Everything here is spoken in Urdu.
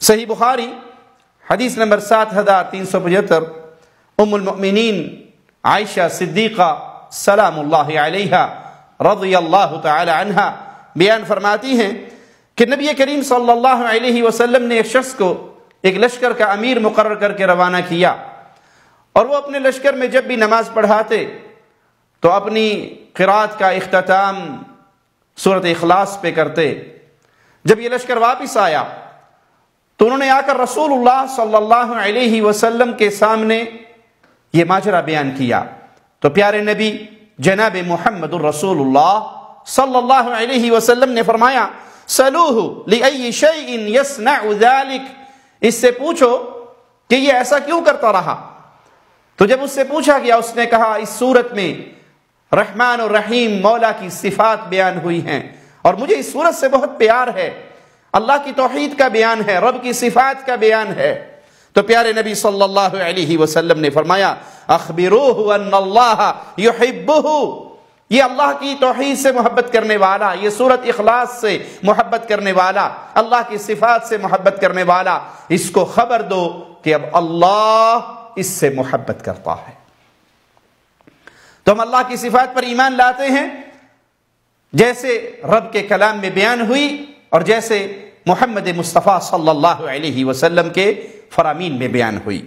صحیح بخاری حدیث نمبر 7375، ام المؤمنین عائشہ صدیقہ سلام اللہ علیہا رضی اللہ تعالی عنہا بیان فرماتی ہیں کہ نبی کریم صلی اللہ علیہ وسلم نے ایک شخص کو ایک لشکر کا امیر مقرر کر کے روانہ کیا، اور وہ اپنے لشکر میں جب بھی نماز پڑھاتے تو اپنی قرات کا اختتام سورۃ اخلاص پہ کرتے۔ جب یہ لشکر واپس آیا تو انہوں نے آ کر رسول اللہ صلی اللہ علیہ وسلم کے سامنے یہ ماجرا بیان کیا، تو پیارے نبی جناب محمد الرسول اللہ صلی اللہ علیہ وسلم نے فرمایا سلوہ لأی شیء یصنع ذلک، اس سے پوچھو کہ یہ ایسا کیوں کرتا رہا۔ تو جب اس سے پوچھا گیا اس نے کہا اس صورت میں رحمان اور رحیم مولا کی صفات بیان ہوئی ہیں، اور مجھے اس صورت سے بہت پیار ہے، اللہ کی توحید کا بیان ہے، رب کی صفات کا بیان ہے۔ تو پیارے نبی صلی اللہ علیہ وسلم نے فرمایا اخبروہ ان اللہ یحبہ، یہ اللہ کی توحید سے محبت کرنے والا، یہ سورۃ اخلاص سے محبت کرنے والا، اللہ کی صفات سے محبت کرنے والا، اس کو خبر دو کہ اب اللہ اس سے محبت کرتا ہے۔ تو ہم اللہ کی صفات پر ایمان لاتے ہیں جیسے رب کے کلام میں بیان ہوئی اور جیسے محمد مصطفیٰ صلی اللہ علیہ وسلم کے فرامین میں بیان ہوئی۔